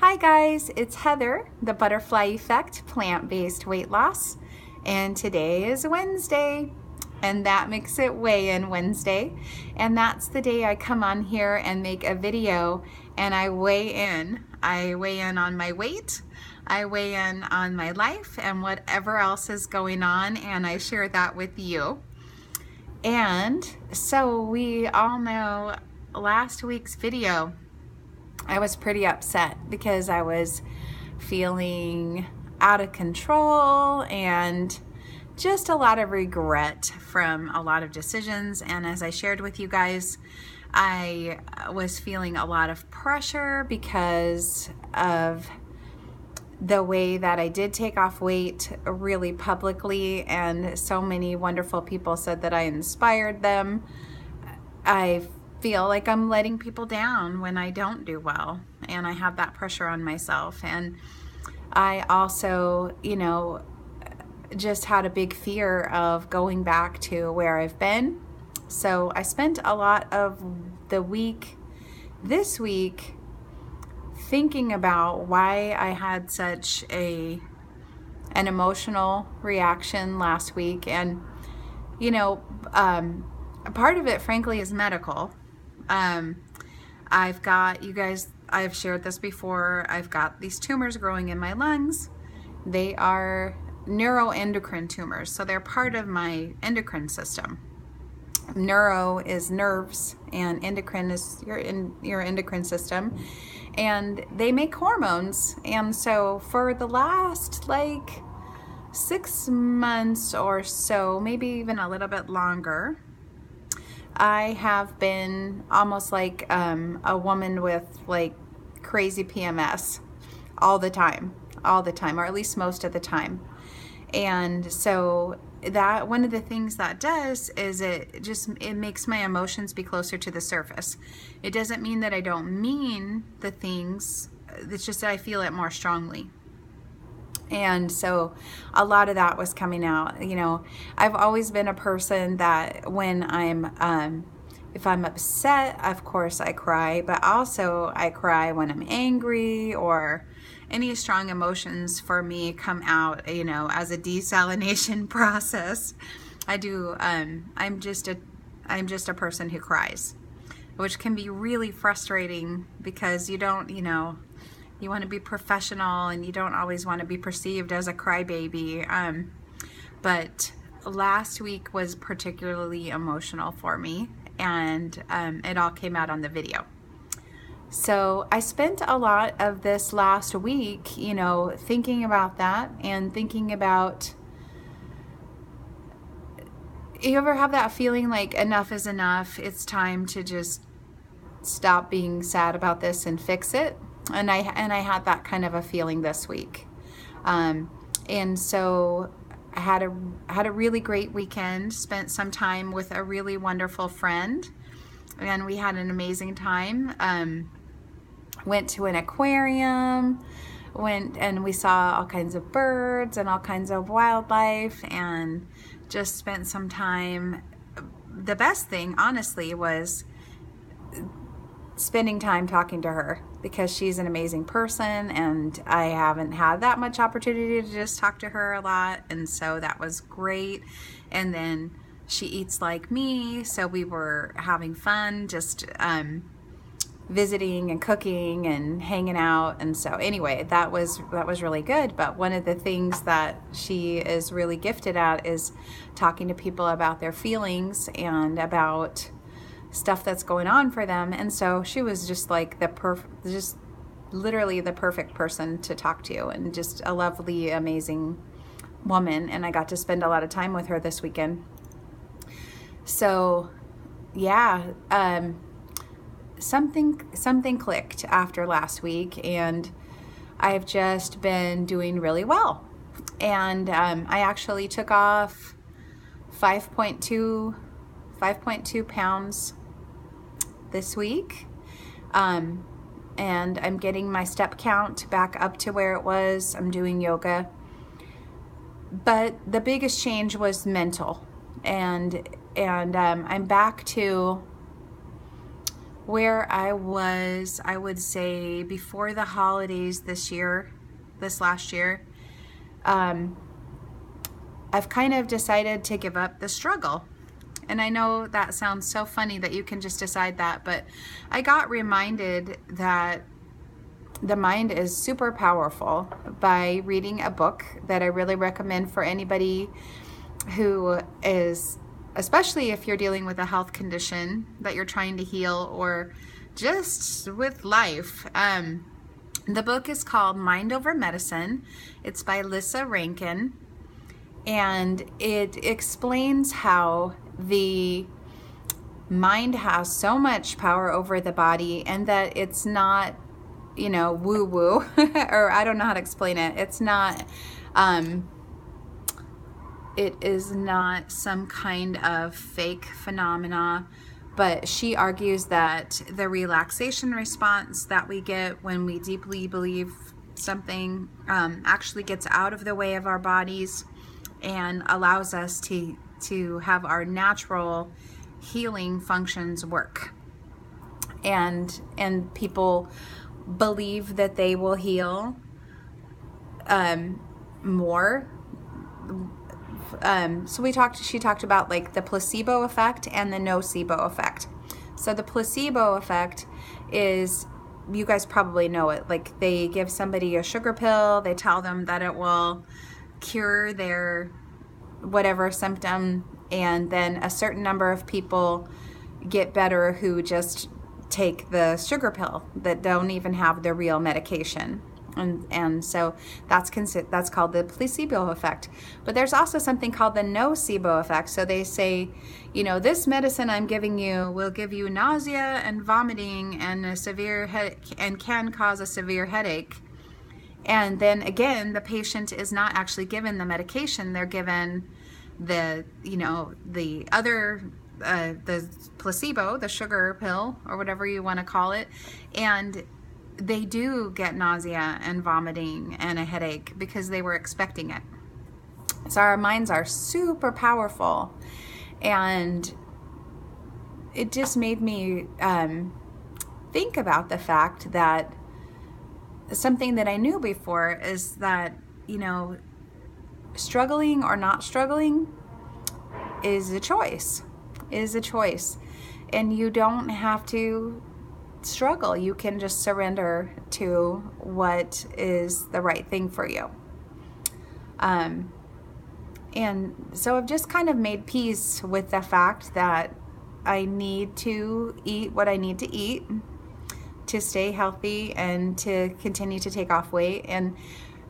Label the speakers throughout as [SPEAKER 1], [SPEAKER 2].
[SPEAKER 1] Hi guys, it's Heather, the Butterfly Effect plant-based weight loss, and today is Wednesday, and that makes it weigh-in Wednesday, and that's the day I come on here and make a video and I weigh in. I weigh in on my weight, I weigh in on my life and whatever else is going on, and I share that with you. And so we all know last week's video, I was pretty upset because I was feeling out of control and just a lot of regret from a lot of decisions. And as I shared with you guys, I was feeling a lot of pressure because of the way that I did take off weight really publicly, and so many wonderful people said that I inspired them. I feel like I'm letting people down when I don't do well, and I have that pressure on myself. And I also, just had a big fear of going back to where I've been. So I spent a lot of the week, this week, thinking about why I had such an emotional reaction last week. And part of it, frankly, is medical. I've got, you guys, I've shared this before, I've got these tumors growing in my lungs. They are neuroendocrine tumors, so they're part of my endocrine system. Neuro is nerves, and endocrine is your endocrine system, and they make hormones. And so for the last 6 months or so, maybe even a little bit longer, I have been almost like a woman with crazy PMS all the time, or at least most of the time. And so that one of the things that does is it makes my emotions be closer to the surface. It doesn't mean that I don't mean the things, it's just that I feel it more strongly. And so a lot of that was coming out. I've always been a person that when if I'm upset, of course I cry, but also I cry when I'm angry, or any strong emotions for me come out, as a desalination process. I do, I'm just a person who cries, which can be really frustrating because you don't, you want to be professional and you don't always want to be perceived as a crybaby. But last week was particularly emotional for me, and it all came out on the video. So I spent a lot of this last week, thinking about that and thinking about, you ever have that feeling like enough is enough? It's time to just stop being sad about this and fix it. And I had that kind of a feeling this week. And so I had a really great weekend, spent some time with a really wonderful friend, and we had an amazing time. Went to an aquarium, went and we saw all kinds of birds and all kinds of wildlife, and just spent some time. The best thing, honestly, was spending time talking to her, because she's an amazing person and I haven't had that much opportunity to just talk to her a lot, and so that was great. And then she eats like me, so we were having fun, just visiting and cooking and hanging out. And so anyway, that was really good. But one of the things that she is really gifted at is talking to people about their feelings and about stuff that's going on for them. And so she was just like just literally the perfect person to talk to, and just a lovely, amazing woman. And I got to spend a lot of time with her this weekend. So yeah, something clicked after last week, and I've just been doing really well. And I actually took off 5.2 pounds this week, and I'm getting my step count back up to where it was. I'm doing yoga, but the biggest change was mental, and I'm back to where I was, I would say, before the holidays this last year. I've kind of decided to give up the struggle. And I know that sounds so funny that you can just decide that, but I got reminded that the mind is super powerful by reading a book that I really recommend for anybody who is, especially if you're dealing with a health condition that you're trying to heal, or just with life. The book is called Mind Over Medicine. It's by Lissa Rankin, and it explains how the mind has so much power over the body, and that it's not, you know, woo-woo, or I don't know how to explain it. It's not, it is not some kind of fake phenomena, but she argues that the relaxation response that we get when we deeply believe something actually gets out of the way of our bodies and allows us to have our natural healing functions work. And people believe that they will heal more. So she talked about like the placebo effect and the nocebo effect. So the placebo effect is, you guys probably know it, like they give somebody a sugar pill, they tell them that it will cure their whatever symptom, and then a certain number of people get better who just take the sugar pill that don't even have the real medication. And so that's called the placebo effect. But there's also something called the nocebo effect. So they say, you know, this medicine I'm giving you will give you nausea and vomiting and a severe headache, and can cause a severe headache. And then again, the patient is not actually given the medication. They're given the, you know, the other, the placebo, the sugar pill, or whatever you want to call it. And they do get nausea and vomiting and a headache because they were expecting it. So our minds are super powerful. And it just made me think about the fact that something that I knew before is that, you know, struggling or not struggling is a choice. And you don't have to struggle. You can just surrender to what is the right thing for you. And so I've just kind of made peace with the fact that I need to eat what I need to eat to stay healthy and to continue to take off weight. And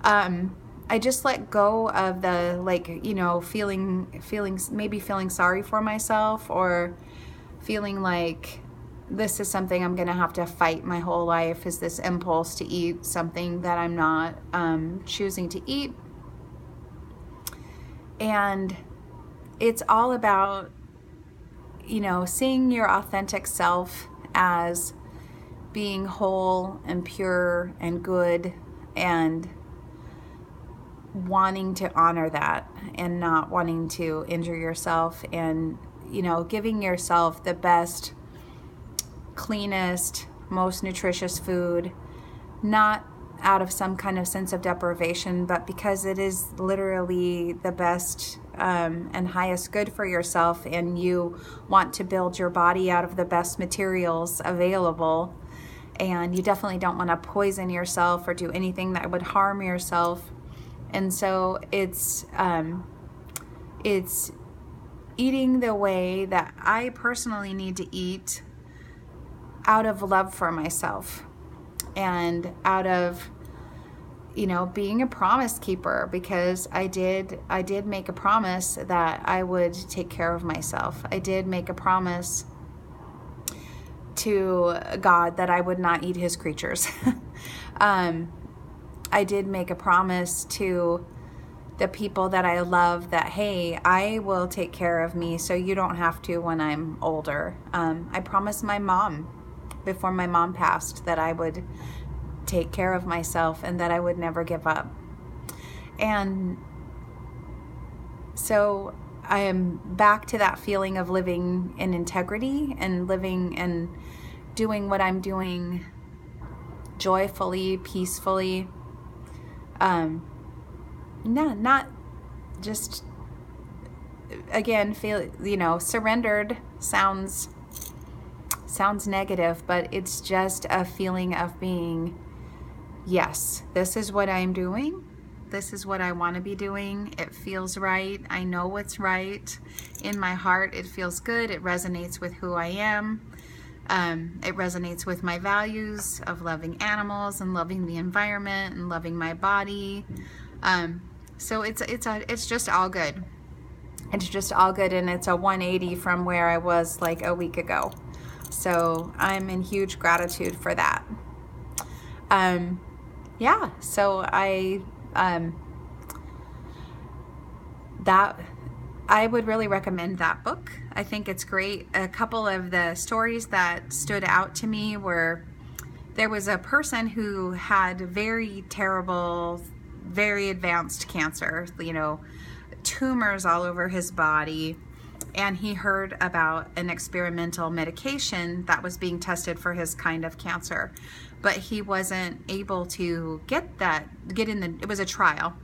[SPEAKER 1] I just let go of the, like, you know, feeling sorry for myself, or feeling like this is something I'm going to have to fight my whole life, is this impulse to eat something that I'm not choosing to eat. And it's all about, you know, seeing your authentic self as being whole and pure and good, and wanting to honor that and not wanting to injure yourself, and, you know, giving yourself the best, cleanest, most nutritious food, not out of some kind of sense of deprivation, but because it is literally the best and highest good for yourself, and you want to build your body out of the best materials available, and you definitely don't want to poison yourself or do anything that would harm yourself. And so it's eating the way that I personally need to eat, out of love for myself, and out of, you know, being a promise keeper, because I did make a promise that I would take care of myself. I did make a promise to God that I would not eat his creatures. I did make a promise to the people that I love that, hey, I will take care of me so you don't have to when I'm older. I promised my mom before my mom passed that I would take care of myself and that I would never give up. And so I am back to that feeling of living in integrity and living in doing what I'm doing joyfully, peacefully. No, not just, again, feel, surrendered sounds negative, but it's just a feeling of being, yes, this is what I'm doing. This is what I want to be doing. It feels right. I know what's right. In my heart, it feels good. It resonates with who I am. It resonates with my values of loving animals and loving the environment and loving my body. So it's just all good. It's just all good, and it's a 180 from where I was like a week ago. So I'm in huge gratitude for that. Yeah, so I would really recommend that book. I think it's great. A couple of the stories that stood out to me were, there was a person who had very terrible, very advanced cancer, tumors all over his body, and he heard about an experimental medication that was being tested for his kind of cancer, but he wasn't able to it was a trial,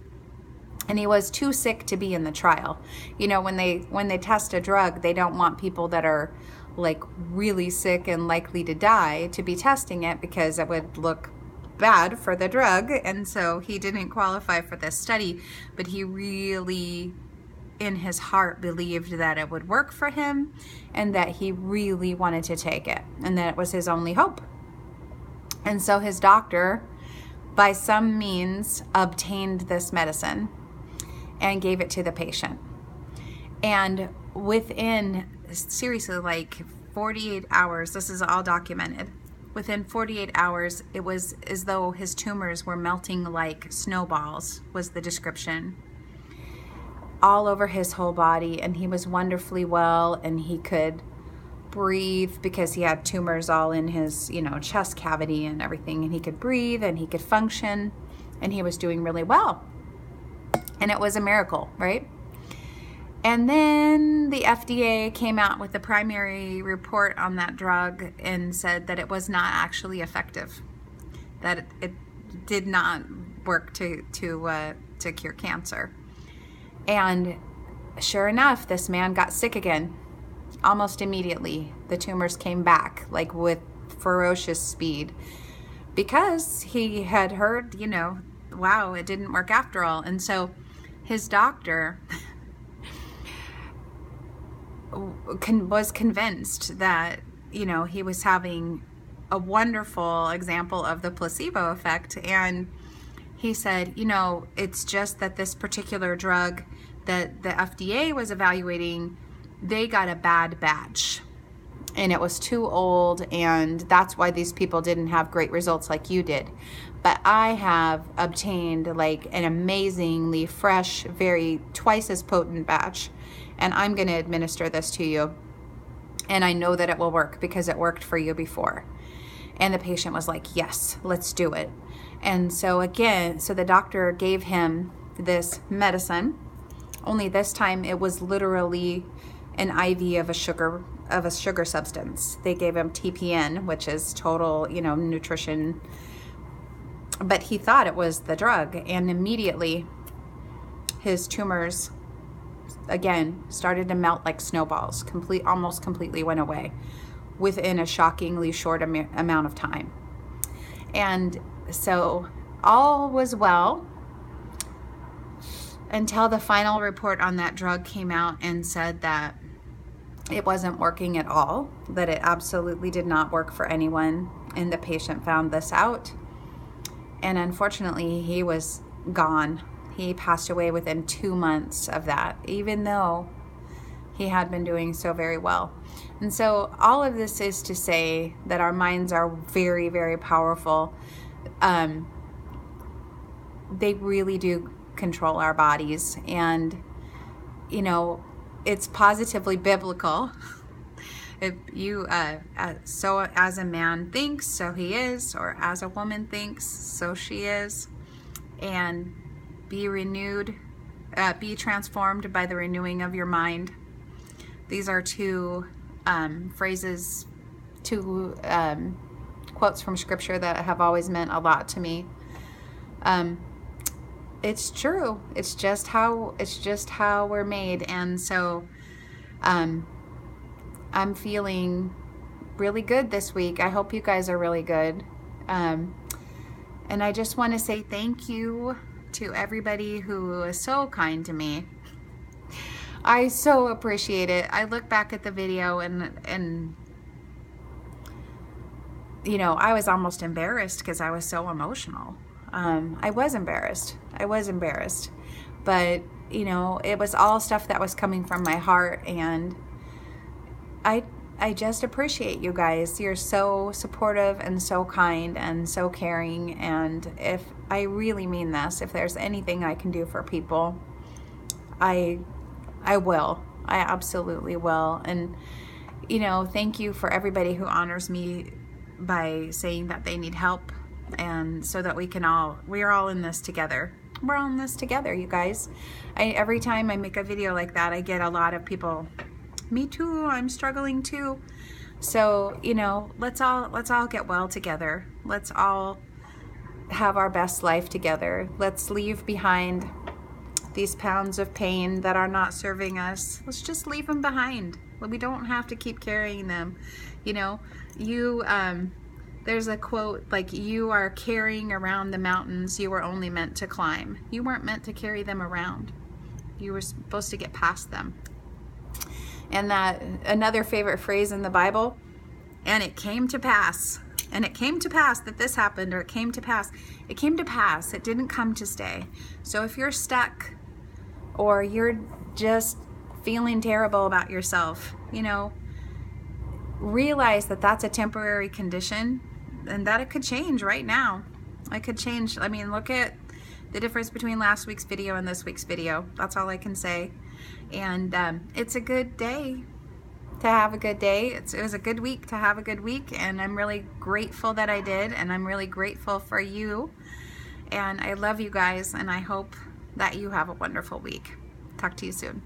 [SPEAKER 1] and he was too sick to be in the trial. When they test a drug, they don't want people that are like really sick and likely to die to be testing it, because it would look bad for the drug. And so he didn't qualify for this study, but he really in his heart believed that it would work for him, and that he really wanted to take it, and that it was his only hope. And so his doctor, by some means, obtained this medicine and gave it to the patient. And within, seriously, like 48 hours, this is all documented, within 48 hours, it was as though his tumors were melting like snowballs, was the description, all over his whole body. And he was wonderfully well, and he could breathe because he had tumors all in his, chest cavity and everything, and he could breathe and he could function, and he was doing really well. And it was a miracle, right? And then the FDA came out with the primary report on that drug and said that it was not actually effective, that it did not work to cure cancer. And sure enough, this man got sick again almost immediately. The tumors came back like with ferocious speed, because he had heard, wow, it didn't work after all. And so his doctor was convinced that, he was having a wonderful example of the placebo effect. And he said, it's just that this particular drug that the FDA was evaluating, they got a bad batch, and it was too old, and that's why these people didn't have great results like you did. But I have obtained like an amazingly fresh, twice as potent batch, and I'm going to administer this to you, and I know that it will work because it worked for you before. And the patient was like, yes, let's do it. And so the doctor gave him this medicine, only this time it was literally an IV of a sugar substance. They gave him TPN, which is total, nutrition, but he thought it was the drug, and immediately his tumors again started to melt like snowballs, almost completely went away within a shockingly short amount of time. And so all was well until the final report on that drug came out and said that it wasn't working at all, that it absolutely did not work for anyone. And the patient found this out. And unfortunately, he was gone. He passed away within 2 months of that, even though he had been doing so very well. And so all of this is to say that our minds are very, very powerful. They really do control our bodies, and it's positively biblical. If you so as a man thinks, so he is, or as a woman thinks, so she is. And be renewed, be transformed by the renewing of your mind. These are two phrases, two quotes from scripture that have always meant a lot to me. It's true. It's just how we're made. And so I'm feeling really good this week. I hope you guys are really good. And I just want to say thank you to everybody who is so kind to me. I so appreciate it. I look back at the video and you know, I was almost embarrassed because I was so emotional. I was embarrassed, but you know, it was all stuff that was coming from my heart, and I just appreciate you guys. You're so supportive and so kind and so caring, and if I really mean this, if there's anything I can do for people, I will. I absolutely will. And you know, thank you for everybody who honors me by saying that they need help, and so that we're all in this together. We're all in this together, you guys. Every time I make a video like that, I get a lot of people, me too, I'm struggling too. So, you know, let's all get well together. Let's all have our best life together. Let's leave behind these pounds of pain that are not serving us. Let's just leave them behind. We don't have to keep carrying them. You know, there's a quote like, you are carrying around the mountains you were only meant to climb. You weren't meant to carry them around. You were supposed to get past them. And that another favorite phrase in the Bible, and it came to pass. And it came to pass that this happened, or it came to pass. It came to pass. It didn't come to stay. So if you're stuck, or you're just feeling terrible about yourself, you know, realize that that's a temporary condition, and that it could change right now. It could change. I mean, look at the difference between last week's video and this week's video. That's all I can say. And it's a good day to have a good day. It was a good week to have a good week, and I'm really grateful that I did, and I'm really grateful for you, and I love you guys, and I hope that you have a wonderful week. Talk to you soon.